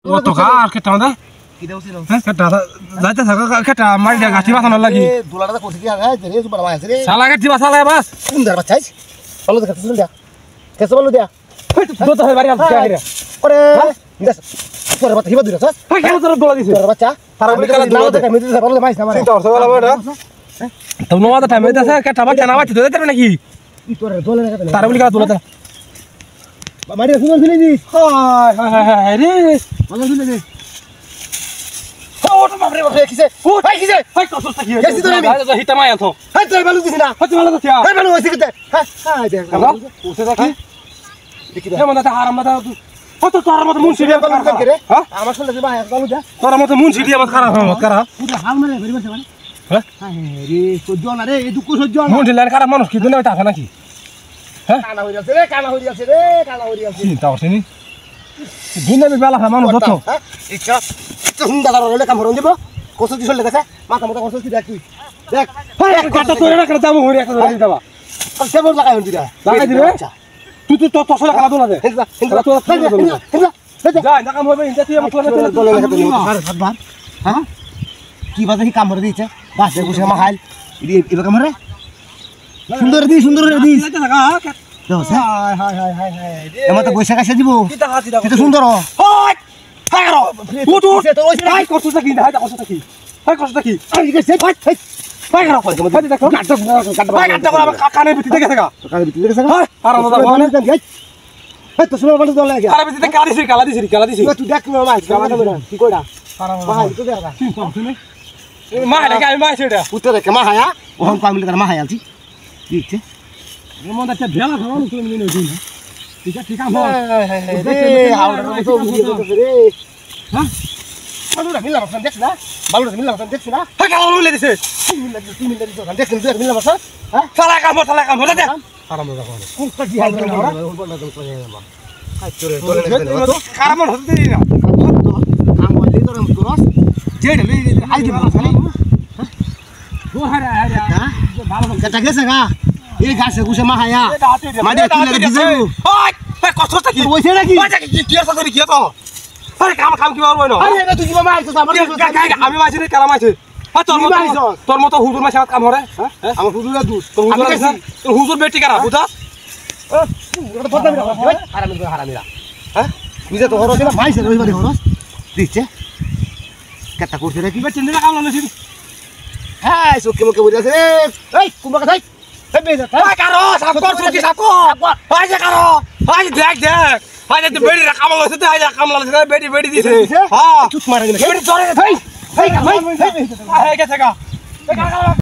ও তো কার কেটা দা কি দেউছিল হ্যাঁ কেটা যাইতে থাকা কেটা মারি দা গাছি বাসানোর লাগি দুলাটা কোথা কি আগে রে সুপার মাছ রে শালা গাছি বাসালা বাস সুন্দর বাচ্চাইছ বলো দেখা শুন দিয়া কেসে বলো দিয়া তো তো বাড়ি আসছে আইরা ওরে দেখ পরে বাচ্চা হিবা দিরা সস হাই কেন তোর দোলা দিছিস তোর বাচ্চা তারা বলে দেখা মিতে বলো মাছ না মারে চিন্তা করছ বলা বড় তো নোয়াদা টাইম হইতাছে কেটা বাচ্চা না বাচ্চা দিতে নাকি কি তোরে দোলে না তারা বলি কারা দোলাতে মারি সুন্দর ফেলে দি হাই হাই হাই রে সুন্দর ফেলে দি ওটা বাপরে বাপরে কিসে হাই কিসে হাই কসটা কি গেছি তো আমি হইছে হিটা মাই আনছো হাই তুই বালু দিছ না হচ্ছে ভালো তো হাই বালু হইছে কিতে হ্যাঁ হাই দেখ উঠে দেখি দেখি দে মানে হারাম দাদা কত তোর মত মুন সিরিয়া বালু কাম করে হ্যাঁ আমার শুনলে ভাই বালু দা তোর মত মুন সিরিয়া মত খারাপ মত করা পুরো হাল মারে ভরি বসে মানে হ্যাঁ হ্যাঁ রে সহ্য না রে এই দুঃখ সহ্য না মুন সিরিয়ার খারাপ মানুষ কি দুনিয়া টাকা নাকি কানা হই আছে রে কানা হই আছে রে কানা হই আছে চিন্তা করছিনি দুনিয়া বেলা মানুষ যত হ্যাঁ ইচ্ছা সুন্দর দাদা কাম করন দিব কষ্ট দিছল দেখে মাথা মাথা কষ্ট দেখ তুই দেখ এক কথা তোরে রাখলে দাম হইরে একটা ধরে দিবা সে বল লাগাই হন দিরা লাগাই দিবে তুই তো তো সলা খেলা দোলা দে হেলা হেলা তো যা না কাম হবে ইনতে তুই আমার দলে লেখা তো ভাত হ্যাঁ কি বাজে কি কাম করে দিছে বাস দেখো সে মাখাইল ইবে কাম রে সুন্দর দি তো হাই হাই হাই হাই হাই এমা তো পয়সা কাছে দিব এটা সুন্দর হাই হাই করো উঠ উঠ তো ওই হাই করছস কি হাই করছস কি হাই করছস কি আরে কি সে হাই হাই হাই করো হাই দেখো হাই কাটটা বড় কানে ভিতরে দেখে থাকা কানে ভিতরে দেখে হাই আর আমাদের বনে হাই তো শুনো বলে দলে আরে ভিতরে কালা দিছি তুই দেখ না মাই কালা কি কইরা ভাই তুই দেখ মা লাগে আমি মা সেটা উত্তর দেখে মা হায়া ওহন পামিলে তার মা হায়া আছি দিচ্ছে মন দা ভেলা খাওয়ানো তুমি নিয়ে দিন ঠিক আছে ঠিক আছে রে হাওড়া তো রে হ্যাঁ বালুরা মিলা মাছ দেখছ না বালুরা মিলা মাছ দেখছ না হাই কালা মিলে দিছে মিলা দিছ দেখছ তুই মিলা মাছ হ্যাঁ সালা কাম হতে দে আরাম দাও কোন কি হাল করে ওরা হাই তোরে তোরে কারাম হতে দিই না কাম হইলে তোরে করস যেটা লই হাই দি মাছ খালি ও হারা হারা ভালো কেটা গেছে গা এই গাছে গুছে মা হায়া মাদে তুই লাগে দিছে ওই কষ্ট কি ওইছে নাকি কি আছে কি তো আরে কাম কি পারবো না আরে এটা তুই কি মামা আইছ আমার আমি মাইছি রে কালা মাইছি তোর মতো হুজুর মাইছে কাম হরে হ্যাঁ আমার হুজুরা দুধ তোর হুজুর বেটি কারা বুঝা ওটা বদনামি না ভাই হারামিরা হ্যাঁ নিজে তো হরস না মাইছে রবিবারে হরস দিচ্ছে কেটা করছে রে কি বেটি না কাম লইছি হ্যাঁ সুকে মুকে বুঝাছে এই কুম্বা কাই এই বেজা হাই কারো সাকর সুকি সাকর হাই যে কারো হাই দেখ হাই যে বেটি কাম লইছে হাই কাম লইছে বেটি দিছে হ্যাঁ চুট মারা গেল বেটি জরে হেই হেই হাই গেছে গা